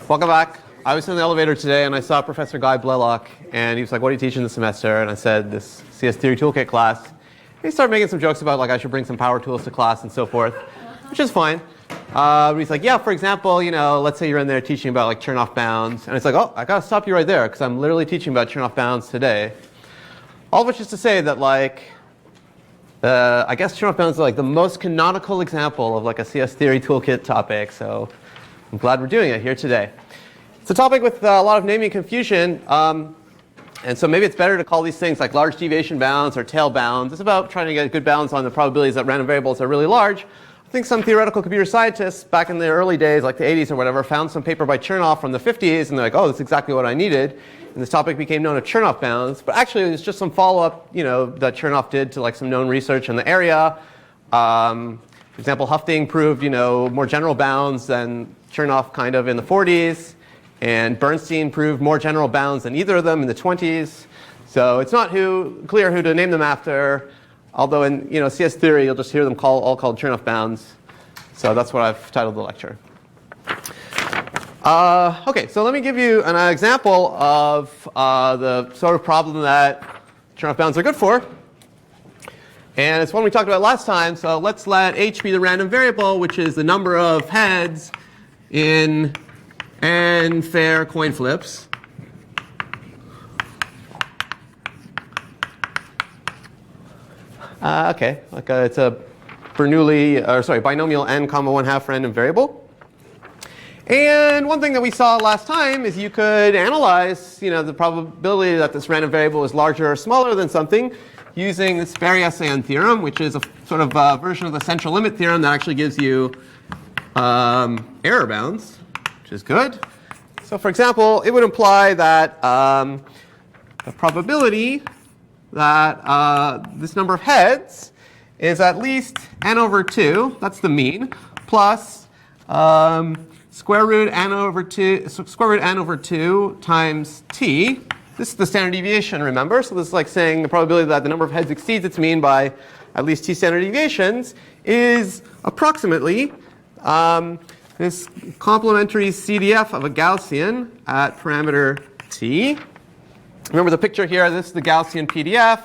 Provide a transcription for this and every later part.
Welcome back. I was in the elevator today and I saw Professor Guy Blaylock and he was like, what are you teaching this semester? And I said, this CS Theory Toolkit class. And he started making some jokes about like I should bring some power tools to class and so forth, which is fine. But he's like, yeah, for example, let's say you're in there teaching about like Chernoff bounds. And it's like, oh, I got to stop you right there because I'm literally teaching about Chernoff bounds today. All of which is to say that like, I guess Chernoff bounds are like the most canonical example of like a CS Theory Toolkit topic. So I'm glad we're doing it here today. It's a topic with a lot of naming confusion. And so maybe it's better to call these things like large deviation bounds or tail bounds. It's about trying to get good bounds on the probabilities that random variables are really large. I think some theoretical computer scientists back in the early days, like the 80s or whatever, found some paper by Chernoff from the 50s, and they're like, oh, that's exactly what I needed. And this topic became known as Chernoff bounds. But actually, it was just some follow-up, that Chernoff did to like some known research in the area. For example, Hufting proved, more general bounds than Chernoff kind of in the 40s. And Bernstein proved more general bounds than either of them in the 20s. So it's not clear who to name them after. Although in CS theory, you'll just hear them all called Chernoff bounds. So that's what I've titled the lecture. Okay, so let me give you an example of the sort of problem that Chernoff bounds are good for. And it's one we talked about last time. So let's let h be the random variable, which is the number of heads in n fair coin flips. Okay, it's a binomial n comma 1/2 random variable. And one thing that we saw last time is you could analyze, the probability that this random variable is larger or smaller than something using this Barry-Assayan theorem, which is a sort of version of the central limit theorem that actually gives you error bounds, which is good. So for example, it would imply that the probability that this number of heads is at least n over 2, that's the mean, plus square root n over 2 times t. This is the standard deviation, remember? So this is like saying the probability that the number of heads exceeds its mean by at least t standard deviations is approximately this complementary CDF of a Gaussian at parameter t. Remember the picture here, this is the Gaussian PDF.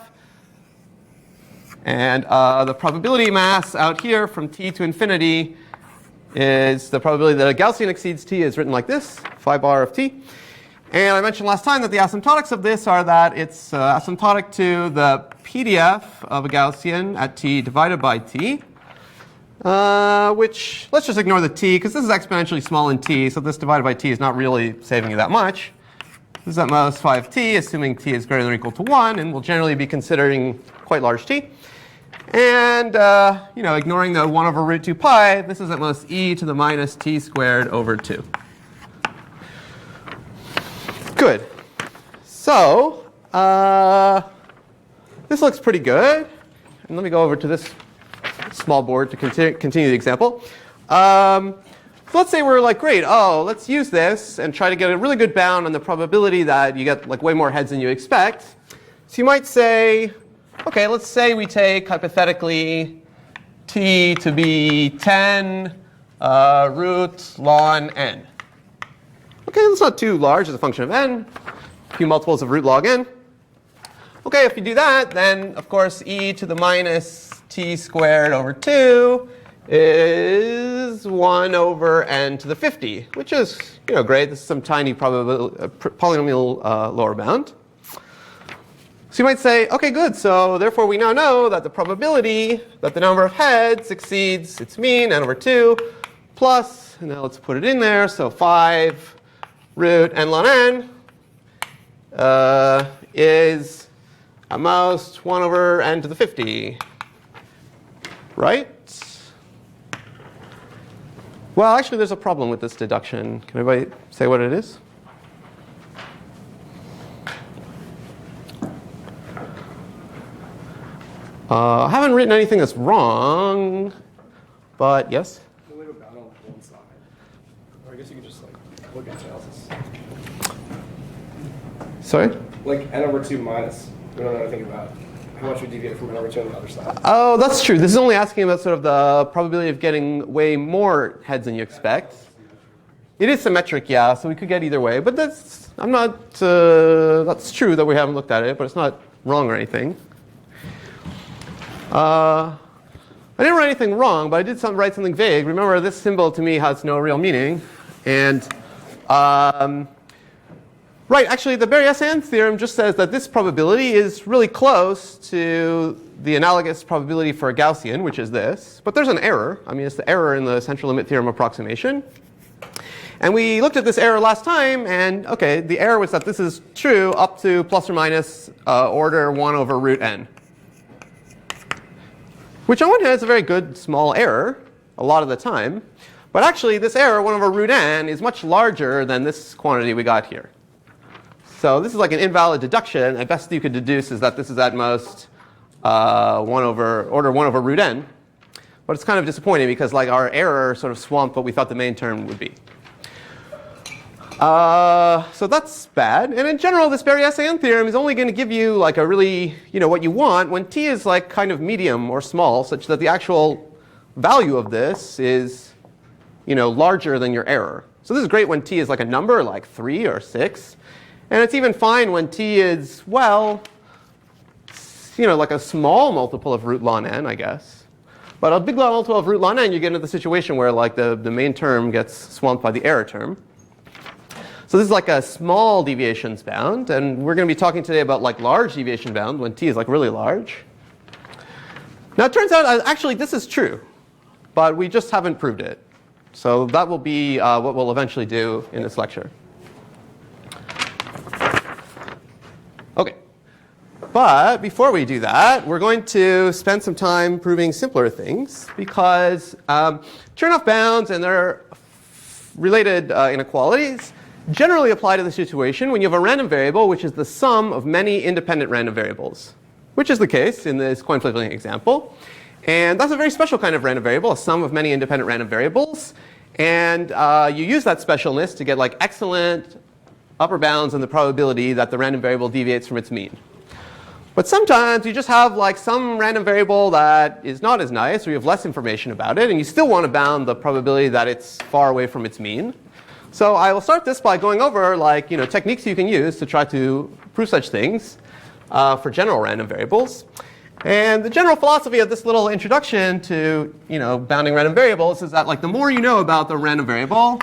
And the probability mass out here from t to infinity is the probability that a Gaussian exceeds t is written like this, phi bar of t. And I mentioned last time that the asymptotics of this are that it's asymptotic to the PDF of a Gaussian at t divided by t. Which, let's just ignore the t, because this is exponentially small in t, so this divided by t is not really saving you that much. This is at most 5t, assuming t is greater than or equal to 1, and we'll generally be considering quite large t. And, ignoring the 1 over root 2 pi, this is at most e to the minus t squared over 2. Good. So, this looks pretty good. And let me go over to this small board to continue the example. So let's say we're like, great, let's use this and try to get a really good bound on the probability that you get like way more heads than you expect. So you might say, okay, let's say we take hypothetically t to be 10 root ln n. Okay, that's not too large as a function of n, a few multiples of root log n. Okay, if you do that, then of course e to the minus t squared over 2 is 1 over n to the 50, which is great. This is some tiny polynomial lower bound. So you might say, okay, good. So therefore we now know that the probability that the number of heads exceeds its mean, n over 2, plus, and now let's put it in there, so 5 root n ln n is at most 1 over n to the 50. Right? Well, actually, there's a problem with this deduction. Can anybody say what it is? I haven't written anything that's wrong, but yes? You leave a bound on one side. Or I guess you could just look at analysis. Sorry? Like n over 2 minus. We don't know anything about how much we deviate from n over 2 on the other side. Oh, that's true. This is only asking about sort of the probability of getting way more heads than you expect. It is symmetric, yeah, so we could get either way. But that's true that we haven't looked at it, but it's not wrong or anything. I didn't write anything wrong, but I did write something vague. Remember, this symbol to me has no real meaning. And right, actually, the Berry-Essens theorem just says that this probability is really close to the analogous probability for a Gaussian, which is this. But there's an error. I mean, it's the error in the central limit theorem approximation. And we looked at this error last time, and OK, the error was that this is true up to plus or minus order 1 over root n. Which on one hand is a very good small error a lot of the time. But actually, this error, 1 over root n, is much larger than this quantity we got here. So this is like an invalid deduction. At best you could deduce is that this is at most order 1 over root n. But it's kind of disappointing because like our error sort of swamped what we thought the main term would be. So that's bad. And in general, this Berry-Essens theorem is only going to give you like a really, what you want when t is like kind of medium or small, such that the actual value of this is, larger than your error. So this is great when t is like a number, like 3 or 6. And it's even fine when t is, well, like a small multiple of root ln n, I guess. But a big multiple of root ln n, you get into the situation where like the main term gets swamped by the error term. So this is like a small deviations bound, and we're going to be talking today about like large deviation bound when t is like really large. Now it turns out actually this is true, but we just haven't proved it. So that will be what we'll eventually do in this lecture. OK. But before we do that, we're going to spend some time proving simpler things, because Chernoff bounds and their related inequalities generally apply to the situation when you have a random variable which is the sum of many independent random variables, which is the case in this coin flipping example. And that's a very special kind of random variable, a sum of many independent random variables. And you use that specialness to get like excellent upper bounds on the probability that the random variable deviates from its mean. But sometimes you just have like some random variable that is not as nice, or you have less information about it, and you still want to bound the probability that it's far away from its mean. So I will start this by going over like techniques you can use to try to prove such things for general random variables. And the general philosophy of this little introduction to bounding random variables is that like the more you know about the random variable,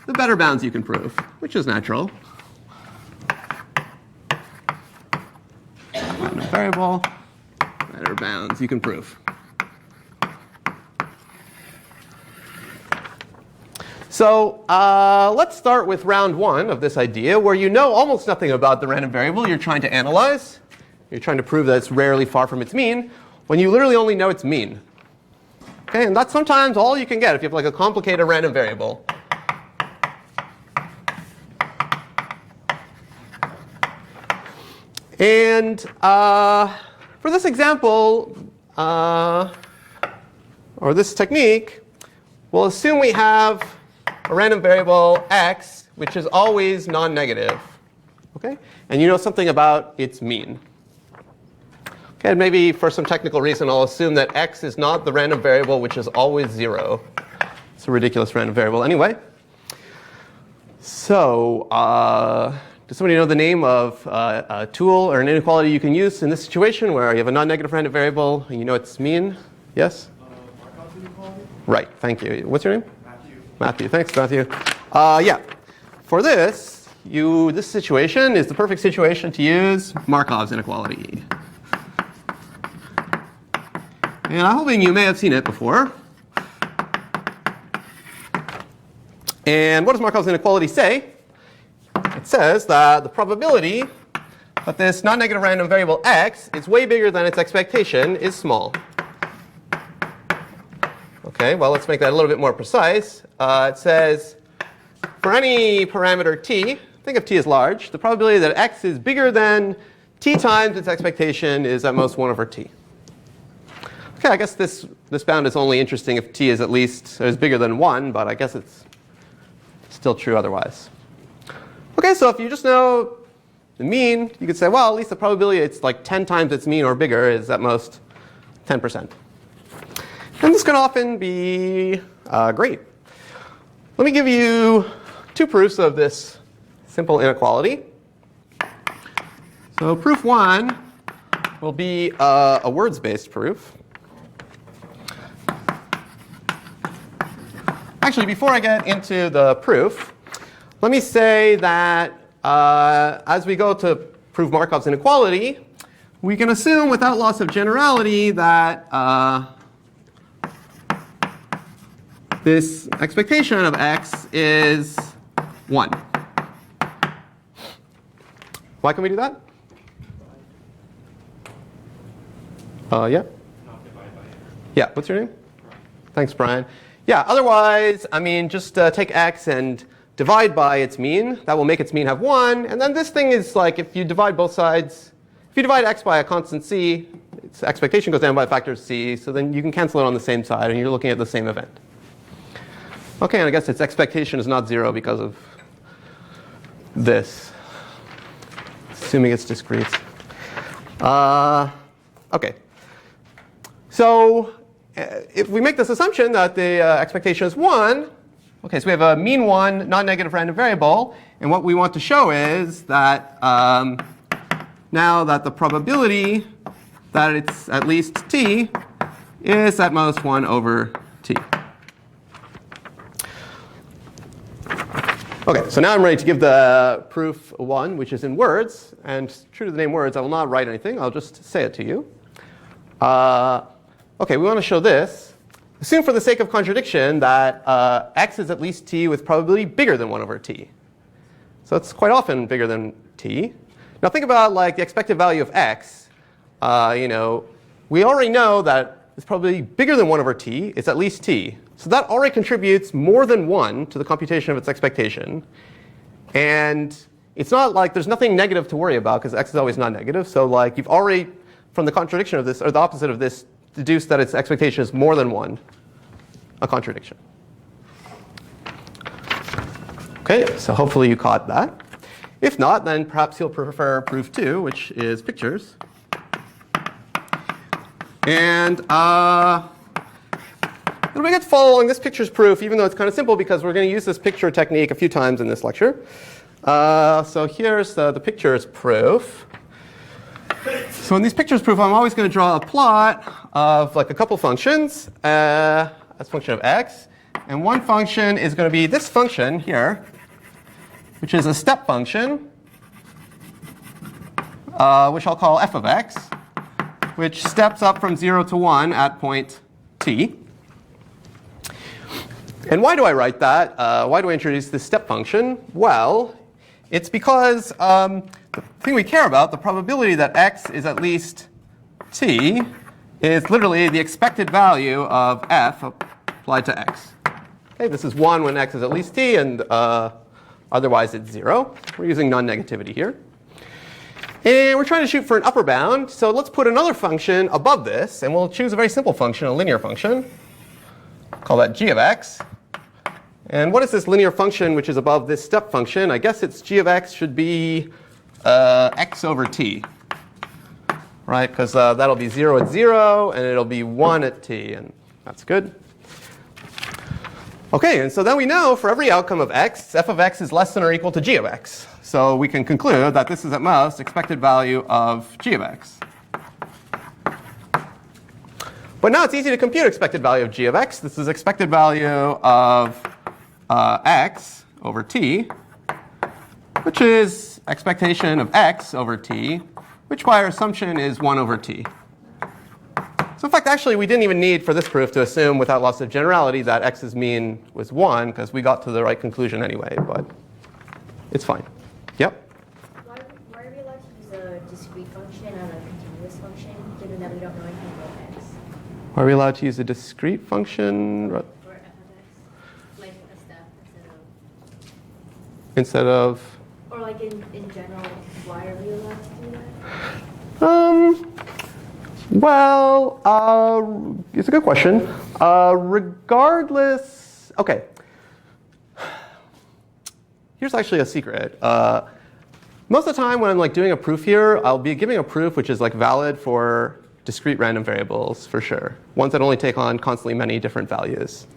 the better bounds you can prove, which is natural. Random variable, better bounds you can prove. So let's start with round 1 of this idea, where you know almost nothing about the random variable you're trying to analyze. You're trying to prove that it's rarely far from its mean, when you literally only know its mean. Okay, and that's sometimes all you can get if you have like a complicated random variable. And for this example, or this technique, we'll assume we have a random variable x, which is always non-negative. Okay? And you know something about its mean. Okay, and maybe for some technical reason, I'll assume that x is not the random variable which is always 0. It's a ridiculous random variable anyway. So does somebody know the name of a tool or an inequality you can use in this situation where you have a non-negative random variable and you know its mean? Yes? Markov inequality? Right, thank you. What's your name? Matthew. Matthew, thanks Matthew. Yeah, for this situation is the perfect situation to use Markov's inequality. And I'm hoping you may have seen it before. And what does Markov's inequality say? It says that the probability that this non-negative random variable x is way bigger than its expectation is small. Okay, well, let's make that a little bit more precise. It says for any parameter t, think of t as large, the probability that x is bigger than t times its expectation is at most 1 over t. Okay, I guess this bound is only interesting if t is at least is bigger than 1, but I guess it's still true otherwise. Okay, so if you just know the mean, you could say, well, at least the probability it's like 10 times its mean or bigger is at most 10%. And this can often be great. Let me give you two proofs of this simple inequality. So proof 1 will be a words-based proof. Actually, before I get into the proof, let me say that as we go to prove Markov's inequality, we can assume without loss of generality that this expectation of x is 1. Why can we do that? Yeah? Yeah, what's your name? Thanks, Brian. Yeah, otherwise, I mean, just take x and divide by its mean. That will make its mean have 1. And then this thing is like if you divide both sides, if you divide x by a constant c, its expectation goes down by a factor of c. So then you can cancel it on the same side, and you're looking at the same event. OK, and I guess its expectation is not 0 because of this, assuming it's discrete. OK. So if we make this assumption that the expectation is 1, OK, so we have a mean 1 non-negative random variable. And what we want to show is that now that the probability that it's at least t is at most 1 over t. OK, so now I'm ready to give the proof 1, which is in words. And true to the name words, I will not write anything. I'll just say it to you. OK, we want to show this. Assume for the sake of contradiction that x is at least t with probability bigger than 1 over t. So it's quite often bigger than t. Now think about like the expected value of x. We already know that it's probably bigger than 1 over t. It's at least t. So that already contributes more than 1 to the computation of its expectation. And it's not like there's nothing negative to worry about, because x is always non-negative. So like you've already, from the contradiction of this, or the opposite of this, deduced that its expectation is more than 1, a contradiction. OK, so hopefully you caught that. If not, then perhaps you'll prefer proof 2, which is pictures. And we get to follow along this pictures proof, even though it's kind of simple, because we're going to use this picture technique a few times in this lecture. So here's the pictures proof. So in these pictures proof, I'm always going to draw a plot of like a couple functions as a function of x. And one function is going to be this function here, which is a step function, which I'll call f of x, which steps up from 0 to 1 at point t. And why do I write that? Why do I introduce this step function? Well, it's because the thing we care about, the probability that x is at least t, is literally the expected value of f applied to x. Okay, this is 1 when x is at least t, and otherwise it's 0. We're using non-negativity here. And we're trying to shoot for an upper bound. So let's put another function above this, and we'll choose a very simple function, a linear function. Call that g of x. And what is this linear function which is above this step function? I guess its g of x should be x over t, right? Because that'll be 0 at 0, and it'll be 1 at t, and that's good. OK, and so then we know for every outcome of x, f of x is less than or equal to g of x. So we can conclude that this is at most expected value of g of x. But now it's easy to compute expected value of g of x. This is expected value of x over t, which is expectation of x over t, which by our assumption is 1 over t. So in fact, actually, we didn't even need for this proof to assume without loss of generality that x's mean was 1, because we got to the right conclusion anyway. But it's fine. Yep? Why are we allowed to use a discrete function and a continuous function, given that we don't know anything about x? Are we allowed to use a discrete function? Or f of x? Like a step Instead of? Or like in general, why are we allowed to do that? Well, it's a good question. Regardless, OK. Here's actually a secret. Most of the time when I'm like doing a proof here, I'll be giving a proof which is like valid for discrete random variables for sure, ones that only take on constantly many different values.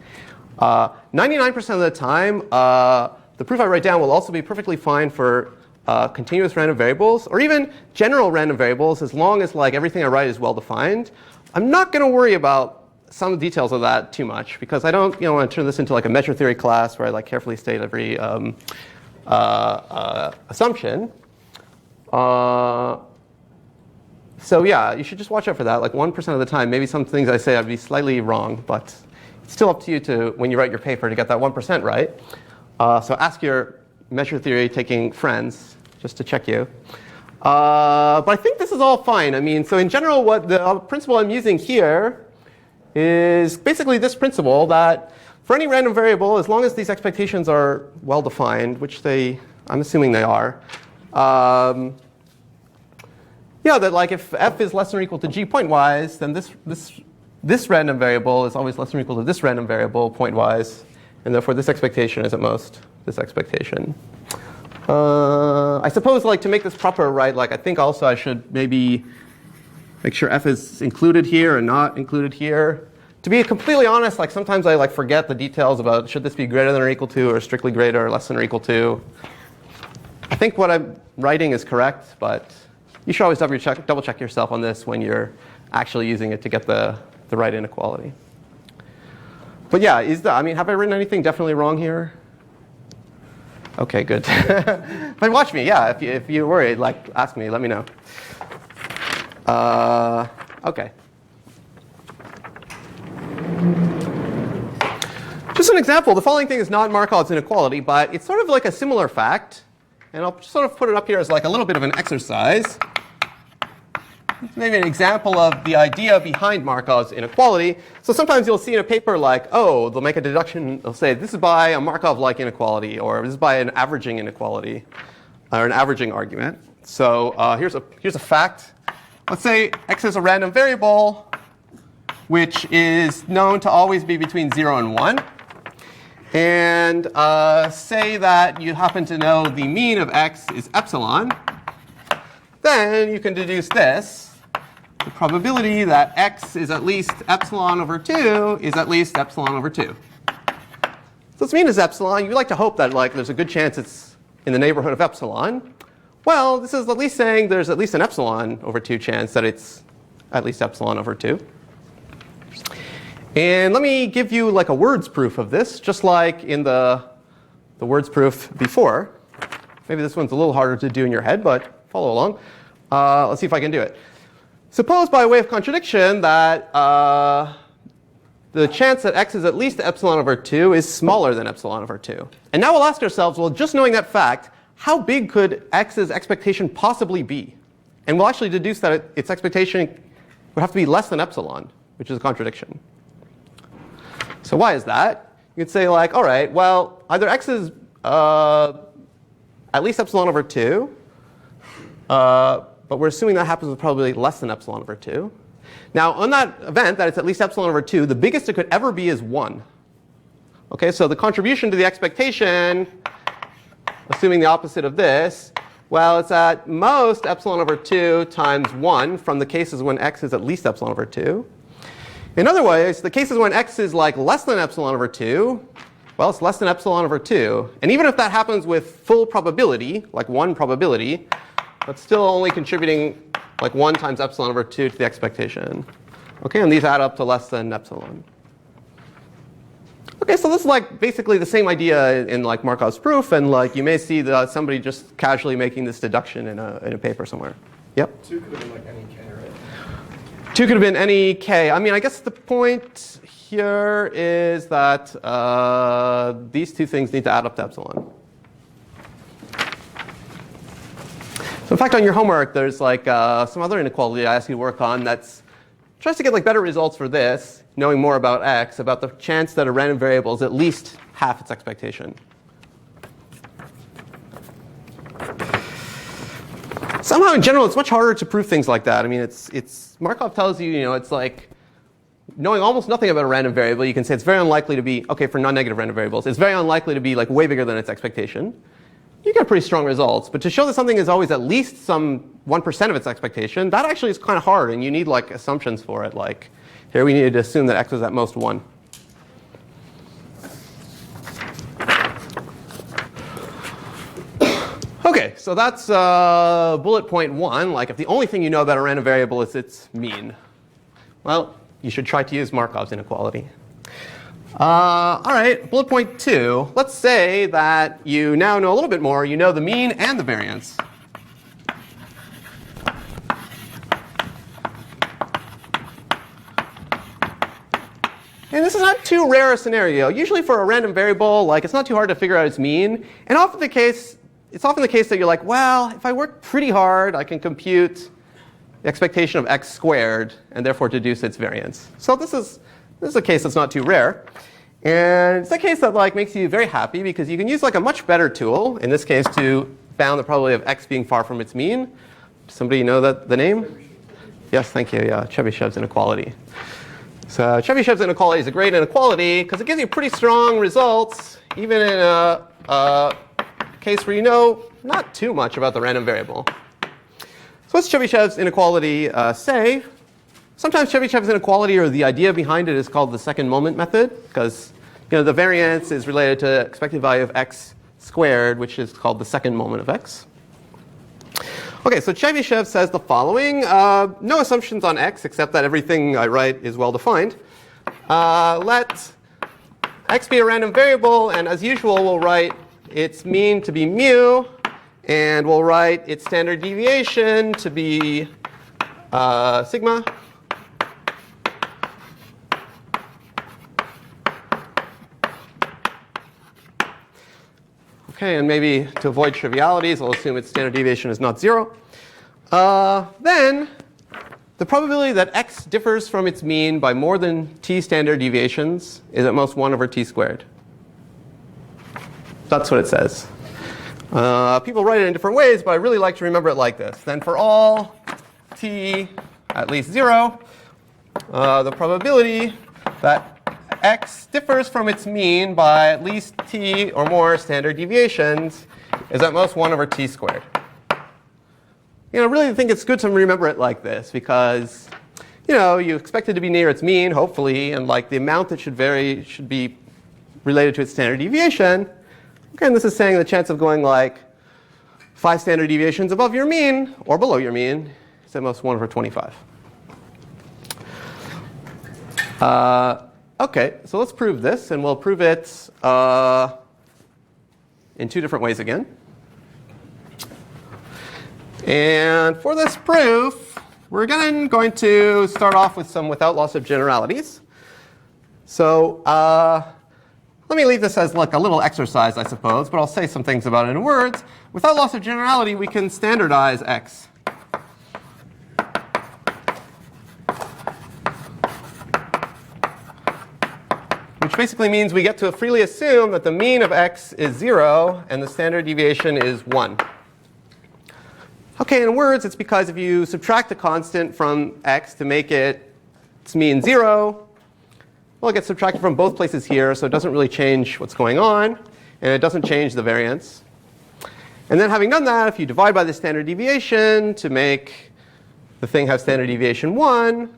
99% of the time, the proof I write down will also be perfectly fine for continuous random variables, or even general random variables, as long as like everything I write is well defined. I'm not going to worry about some of the details of that too much, because I don't want to turn this into like a measure theory class where I like carefully state every assumption. So yeah, you should just watch out for that. Like 1% of the time, maybe some things I say I'd be slightly wrong, but it's still up to you to, when you write your paper, to get that 1% right. So ask your measure theory taking friends just to check you. But I think this is all fine. I mean, so in general, what the principle I'm using here is basically this principle that for any random variable, as long as these expectations are well defined, which I'm assuming they are, yeah, that like if f is less than or equal to g pointwise, then this random variable is always less than or equal to this random variable pointwise, and therefore this expectation is at most this expectation. I suppose like to make this proper, right, like I think also I should maybe make sure f is included here and not included here. To be completely honest, like sometimes I like forget the details about should this be greater than or equal to or strictly greater or less than or equal to. I think what I'm writing is correct, but you should always double check yourself on this when you're actually using it to get the right inequality. But yeah, have I written anything definitely wrong here? Okay, good. But watch me, yeah. If you're worried, like ask me, let me know. Okay. Just an example. The following thing is not Markov's inequality, but it's sort of like a similar fact. And I'll just sort of put it up here as like a little bit of an exercise. Maybe an example of the idea behind Markov's inequality. So sometimes you'll see in a paper like, oh, they'll make a deduction. They'll say this is by a Markov-like inequality, or this is by an averaging inequality, or an averaging argument. So here's a fact. Let's say x is a random variable, which is known to always be between 0 and 1. And say that you happen to know the mean of x is epsilon. Then you can deduce this. The probability that x is at least epsilon over 2 is at least epsilon over 2. So its mean is epsilon. You'd like to hope that like there's a good chance it's in the neighborhood of epsilon. Well, this is at least saying there's at least an epsilon over 2 chance that it's at least epsilon over 2. And let me give you like a words proof of this, just like in the words proof before. Maybe this one's a little harder to do in your head, but follow along. Let's see if I can do it. Suppose by way of contradiction that the chance that x is at least epsilon over 2 is smaller than epsilon over 2. And now we'll ask ourselves, well, just knowing that fact, how big could x's expectation possibly be? And we'll actually deduce that its expectation would have to be less than epsilon, which is a contradiction. So why is that? You could say like, all right, well, either x is at least epsilon over 2, but we're assuming that happens with probability less than epsilon over 2. Now, on that event, that it's at least epsilon over 2, the biggest it could ever be is 1. Okay, so the contribution to the expectation, assuming the opposite of this, well, it's at most epsilon over 2 times 1 from the cases when x is at least epsilon over 2. In other ways, the cases when x is like less than epsilon over 2, well, it's less than epsilon over 2. And even if that happens with full probability, like 1 probability, but still only contributing like 1 times epsilon over 2 to the expectation. Okay, and these add up to less than epsilon. Okay, so this is like basically the same idea in like Markov's proof, and like you may see that somebody just casually making this deduction in a paper somewhere. Yep. 2 could have been like any k, right? 2 could have been any k. I mean, I guess the point here is that these two things need to add up to epsilon. So in fact, on your homework, there's like some other inequality I ask you to work on that's tries to get like better results for this, knowing more about x, about the chance that a random variable is at least half its expectation. Somehow, in general, it's much harder to prove things like that. I mean, it's Markov tells you, it's like knowing almost nothing about a random variable, you can say it's very unlikely to be, okay, for non-negative random variables, it's very unlikely to be like way bigger than its expectation. you get pretty strong results. But to show that something is always at least some 1% of its expectation, that actually is kind of hard, and you need like assumptions for it. Like here we needed to assume that x was at most 1. Okay, so that's bullet point 1. Like if the only thing you know about a random variable is its mean, well, you should try to use Markov's inequality. All right, bullet point 2. Let's say that you now know a little bit more. You know the mean and the variance. And this is not too rare a scenario. Usually for a random variable, like it's not too hard to figure out its mean. And it's often the case that you're like, well, if I work pretty hard, I can compute the expectation of x squared and therefore deduce its variance. So this is a case that's not too rare. And it's a case that like makes you very happy because you can use like a much better tool, in this case to bound the probability of x being far from its mean. Does somebody know the name? Yes, thank you. Yeah, Chebyshev's inequality. So Chebyshev's inequality is a great inequality because it gives you pretty strong results, even in a case where you know not too much about the random variable. So what's Chebyshev's inequality say? Sometimes Chebyshev's inequality, or the idea behind it, is called the second moment method because the variance is related to expected value of x squared, which is called the second moment of x. Okay, so Chebyshev says the following. No assumptions on x, except that everything I write is well defined. Let x be a random variable, and as usual, we'll write its mean to be mu, and we'll write its standard deviation to be sigma. Okay, and maybe to avoid trivialities, I'll assume its standard deviation is not 0. Then the probability that x differs from its mean by more than t standard deviations is at most 1 over t squared. That's what it says. People write it in different ways, but I really like to remember it like this. Then for all t at least 0, the probability that x differs from its mean by at least t or more standard deviations is at most 1 over t squared. I really think it's good to remember it like this because, you expect it to be near its mean, hopefully, and like the amount that should vary should be related to its standard deviation. Again, this is saying the chance of going like 5 standard deviations above your mean or below your mean is at most 1 over 25. Okay, so let's prove this, and we'll prove it in 2 different ways again. And for this proof, we're again going to start off with some without loss of generalities. So let me leave this as like a little exercise, I suppose, but I'll say some things about it in words. Without loss of generality, we can standardize x. Which basically means we get to freely assume that the mean of x is 0 and the standard deviation is 1. Okay, in words, it's because if you subtract a constant from x to make its mean 0, well, it gets subtracted from both places here, so it doesn't really change what's going on, and it doesn't change the variance. And then having done that, if you divide by the standard deviation to make the thing have standard deviation 1,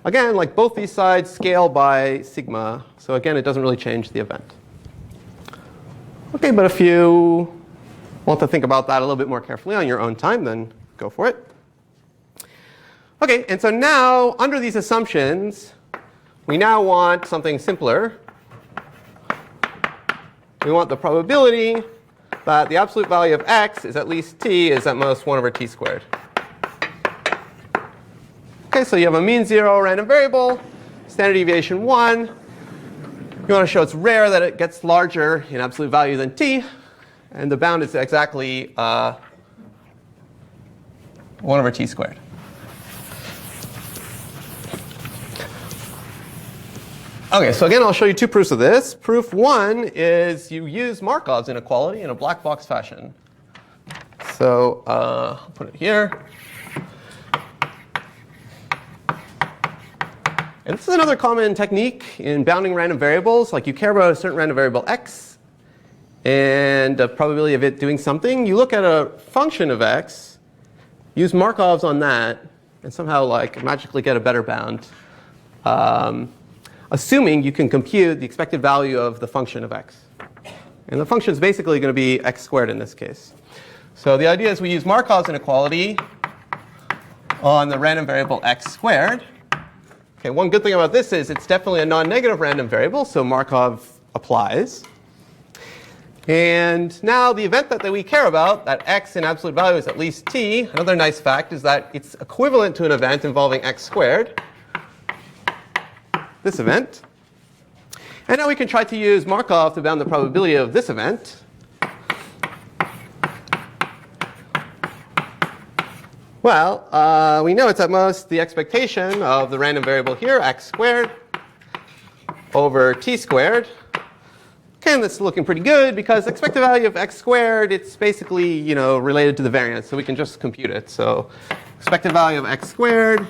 again, like both these sides scale by sigma, so again, it doesn't really change the event. Okay, but if you want to think about that a little bit more carefully on your own time, then go for it. Okay, and so now, under these assumptions, we now want something simpler. We want the probability that the absolute value of x is at least t is at most 1 over t squared. Okay, so you have a mean 0 random variable, standard deviation 1. You want to show it's rare that it gets larger in absolute value than t. And the bound is exactly 1 over t squared. Okay, so again, I'll show you 2 proofs of this. Proof 1 is you use Markov's inequality in a black box fashion. So I'll put it here. And this is another common technique in bounding random variables. Like you care about a certain random variable x, and a probability of it doing something, you look at a function of x, use Markovs on that, and somehow like magically get a better bound, assuming you can compute the expected value of the function of x. And the function is basically going to be x squared in this case. So the idea is we use Markov's inequality on the random variable x squared. Okay, one good thing about this is it's definitely a non-negative random variable, so Markov applies. And now the event that we care about, that x in absolute value is at least t, another nice fact is that it's equivalent to an event involving x squared, this event. And now we can try to use Markov to bound the probability of this event. Well, we know it's at most the expectation of the random variable here, x squared, over t squared. Okay, and that's looking pretty good because the expected value of x squared, it's basically related to the variance, so we can just compute it. So expected value of x squared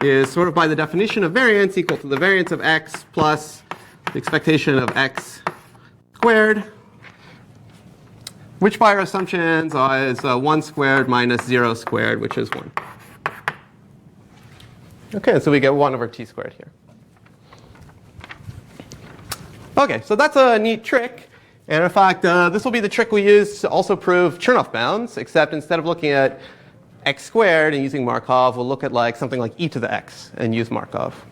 is sort of by the definition of variance equal to the variance of x plus the expectation of x squared, which by our assumptions is 1 squared minus 0 squared, which is 1. Okay, so we get 1 over t squared here. Okay, so that's a neat trick. And in fact, this will be the trick we use to also prove Chernoff bounds, except instead of looking at x squared and using Markov, we'll look at something like e to the x and use Markov.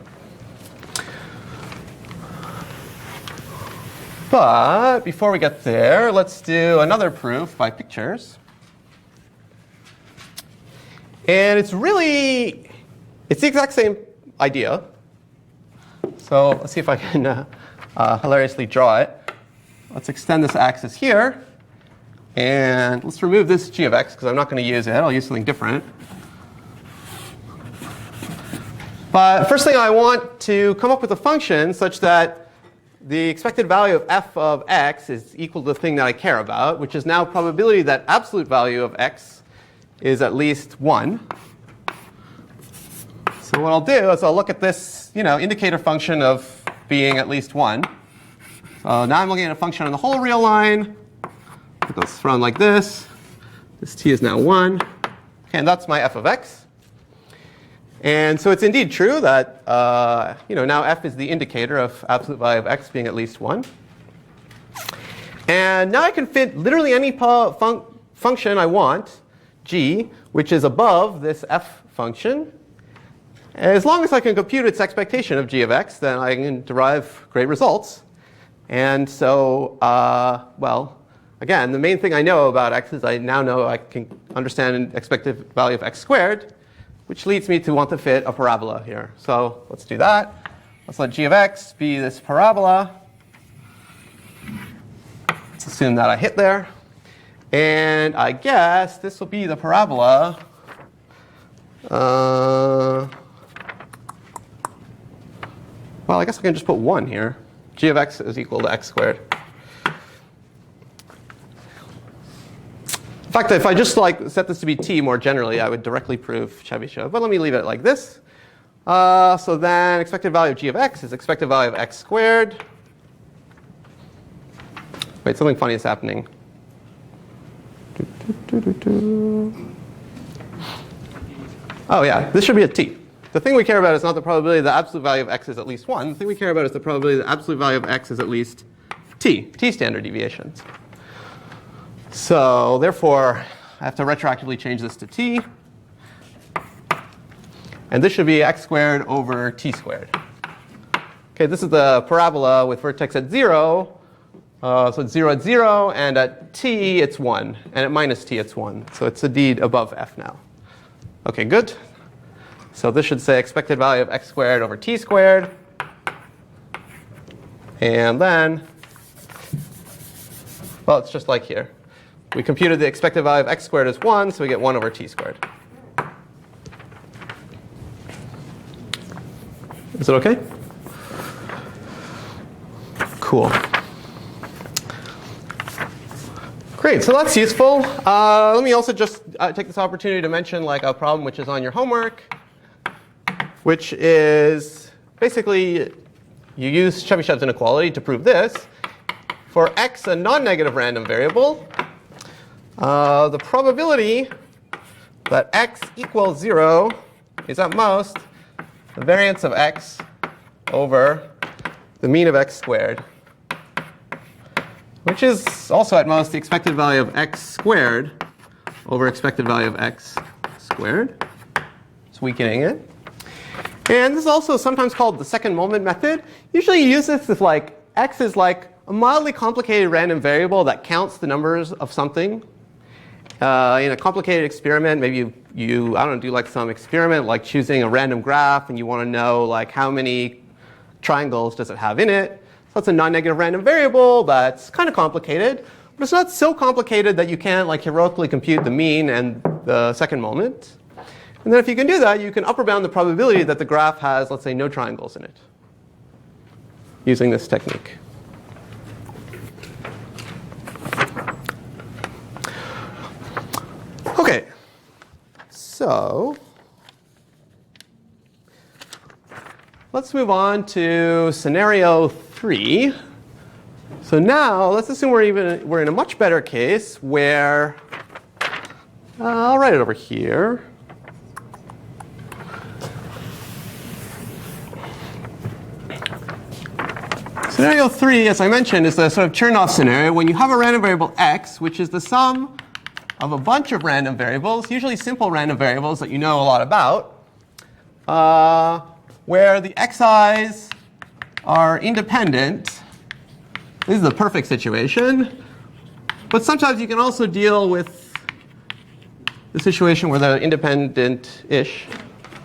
But before we get there, let's do another proof by pictures. And it's the exact same idea. So let's see if I can hilariously draw it. Let's extend this axis here. And let's remove this g of x, because I'm not going to use it. I'll use something different. But first thing, I want to come up with a function such that the expected value of f of x is equal to the thing that I care about, which is now probability that absolute value of x is at least 1. So what I'll do is I'll look at this indicator function of being at least 1. So now I'm looking at a function on the whole real line. It goes from like this. This t is now 1. Okay, and that's my f of x. And so it's indeed true that now f is the indicator of absolute value of x being at least 1. And now I can fit literally any function I want, g, which is above this f function. As long as I can compute its expectation of g of x, then I can derive great results. And so, again, the main thing I know about x is I now know I can understand an expected value of x squared, which leads me to want to fit a parabola here. So let's do that. Let's let g of x be this parabola. Let's assume that I hit there. And I guess this will be the parabola. Well, I guess I can just put 1 here. G of x is equal to x squared. In fact, if I just set this to be t more generally, I would directly prove Chebyshev. But let me leave it like this. So then expected value of g of x is expected value of x squared. Wait, something funny is happening. Oh yeah, this should be a t. The thing we care about is not the probability that the absolute value of x is at least 1. The thing we care about is the probability that the absolute value of x is at least t standard deviations. So therefore, I have to retroactively change this to t. And this should be x squared over t squared. Okay, this is the parabola with vertex at 0. So it's 0 at 0, and at t it's 1. And at minus t it's 1. So it's indeed above f now. Okay, good. So this should say expected value of x squared over t squared. And then, well, it's just like here. We computed the expected value of x squared as 1, so we get 1 over t squared. Is it OK? Cool. Great, so that's useful. Let me also just take this opportunity to mention a problem which is on your homework, which is basically you use Chebyshev's inequality to prove this. for x, a non-negative random variable, the probability that x equals 0 is at most the variance of x over the mean of x squared, which is also at most the expected value of x squared over expected value of x squared. It's weakening it. And this is also sometimes called the second moment method. Usually you use this if like x is like a mildly complicated random variable that counts the numbers of something. In a complicated experiment, maybe you I don't know, do like some experiment like choosing a random graph and you want to know like how many triangles does it have in it. So that's a non-negative random variable that's kind of complicated, but it's not so complicated that you can't like heroically compute the mean and the second moment. And then if you can do that, you can upper bound the probability that the graph has, let's say, no triangles in it using this technique. Okay, so let's move on to scenario 3. So now let's assume we're in a much better case where I'll write it over here. Scenario 3, as I mentioned, is the sort of Chernoff scenario when you have a random variable x, which is the sum of a bunch of random variables, usually simple random variables that you know a lot about, where the xi's are independent. This is the perfect situation. But sometimes you can also deal with the situation where they're independent-ish.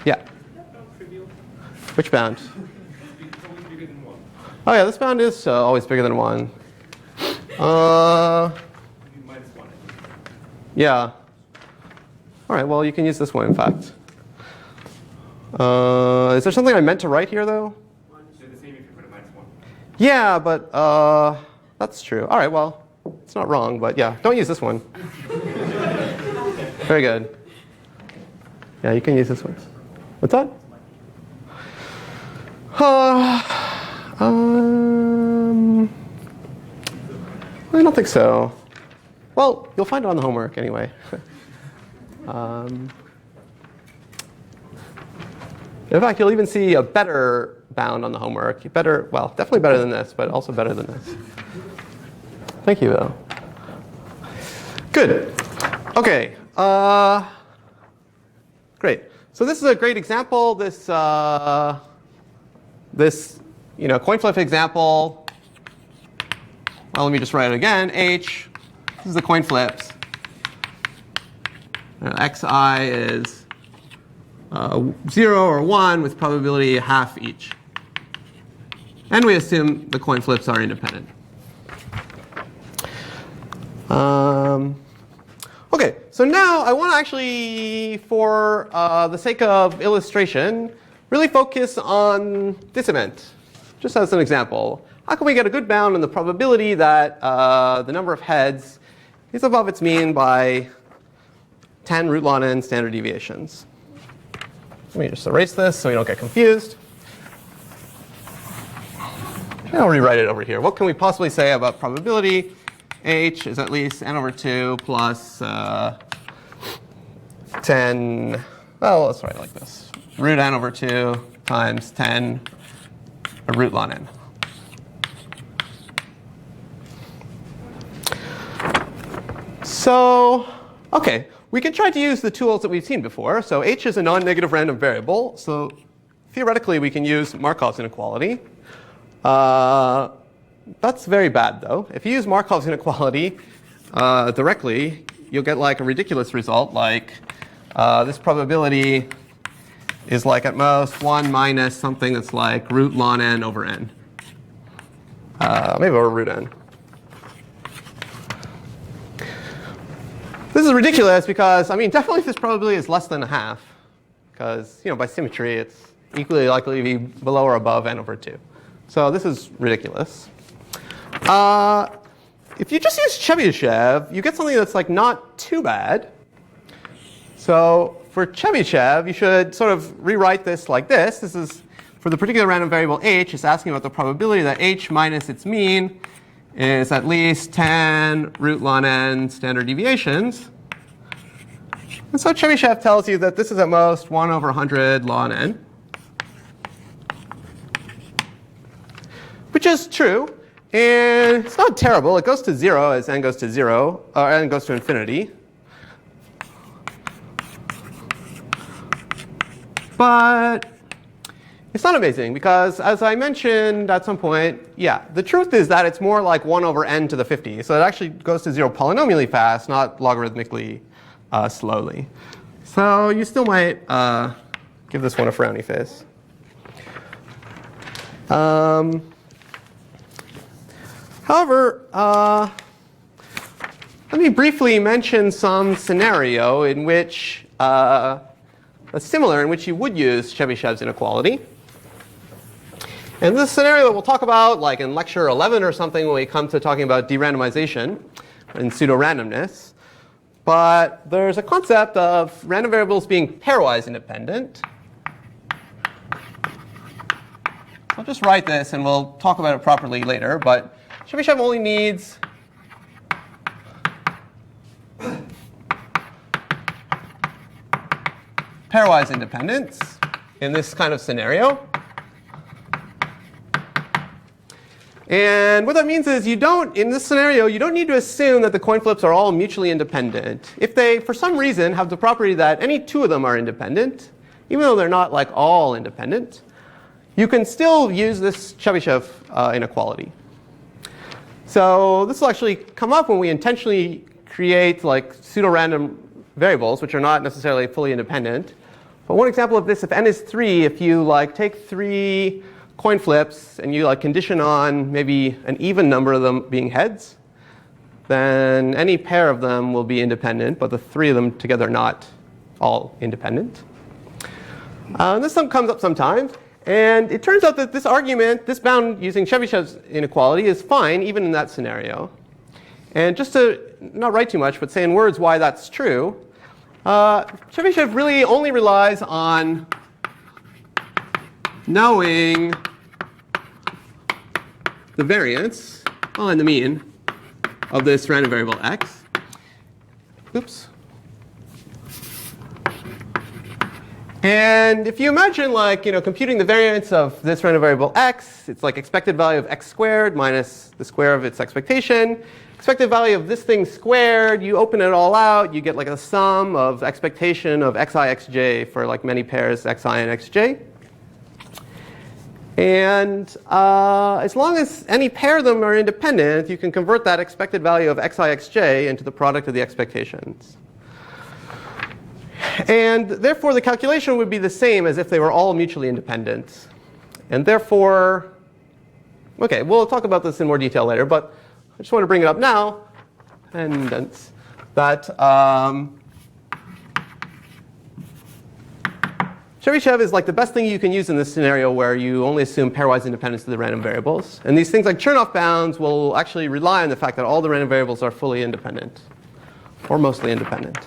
Yeah? Which bound? Oh yeah, this bound is always bigger than 1. Yeah. All right, well, you can use this one, in fact. Is there something I meant to write here, though? Yeah, but that's true. All right, well, it's not wrong, but yeah, don't use this one. Very good. Yeah, you can use this one. What's that? I don't think so. Well, you'll find it on the homework anyway. In fact, you'll even see a better bound on the homework. Better, well, definitely better than this, but also better than this. Thank you, though. Good. Okay. Great. So this is a great example. This coin flip example. Well, let me just write it again. H. This is the coin flips. Xi is 0 or 1 with probability half each. And we assume the coin flips are independent. Okay, so now I want to actually, for the sake of illustration, really focus on this event, just as an example. How can we get a good bound on the probability that the number of heads is above its mean by 10 root ln n standard deviations? Let me just erase this so we don't get confused. I'll rewrite it over here. What can we possibly say about probability? H is at least n over 2 plus 10, well, let's write it like this. Root n over 2 times 10 root ln n. So, okay, we can try to use the tools that we've seen before. So h is a non-negative random variable. So theoretically, we can use Markov's inequality. That's very bad, though. If you use Markov's inequality directly, you'll get like a ridiculous result, like this probability is like at most 1 minus something that's like root ln n over n. Maybe over root n. This is ridiculous because, I mean, definitely this probability is less than a half. Because, by symmetry, it's equally likely to be below or above n over 2. So this is ridiculous. If you just use Chebyshev, you get something that's like not too bad. So for Chebyshev, you should sort of rewrite this like this. This is for the particular random variable h, it's asking about the probability that h minus its mean is at least 10 root ln n standard deviations. And so Chebyshev tells you that this is at most 1 over 100 ln n, which is true. And it's not terrible. It goes to 0 as n goes to 0, or n goes to infinity. But it's not amazing because, as I mentioned at some point, yeah, the truth is that it's more like 1 over n to the 50. So it actually goes to 0 polynomially fast, not logarithmically slowly. So you still might give this one a frowny face. However, let me briefly mention some scenario in which similar in which you would use Chebyshev's inequality. And this scenario that we'll talk about like in lecture 11 or something when we come to talking about de-randomization and pseudo-randomness. But there's a concept of random variables being pairwise independent. I'll just write this and we'll talk about it properly later. But Chebyshev only needs pairwise independence in this kind of scenario. And what that means is you don't, in this scenario, you don't need to assume that the coin flips are all mutually independent. If they, for some reason, have the property that any two of them are independent, even though they're not like all independent, you can still use this Chebyshev inequality. So this will actually come up when we intentionally create like pseudo-random variables, which are not necessarily fully independent. But one example of this, if n is 3, if you like take 3 coin flips and you like condition on maybe an even number of them being heads, then any pair of them will be independent, but the 3 of them together are not all independent. This comes up sometimes. And it turns out that this argument, this bound using Chebyshev's inequality, is fine even in that scenario. And just to not write too much, but say in words why that's true, Chebyshev really only relies on knowing the variance, well, and the mean, of this random variable x. Oops. And if you imagine like, computing the variance of this random variable x, it's like expected value of x squared minus the square of its expectation. Expected value of this thing squared, you open it all out, you get like a sum of expectation of xi, xj for like many pairs xi and xj. And as long as any pair of them are independent, you can convert that expected value of xi, xj into the product of the expectations. And therefore, the calculation would be the same as if they were all mutually independent. And therefore, OK, we'll talk about this in more detail later. But I just want to bring it up now. And that's that Chebyshev is like the best thing you can use in this scenario where you only assume pairwise independence of the random variables. And these things like Chernoff bounds will actually rely on the fact that all the random variables are fully independent, or mostly independent.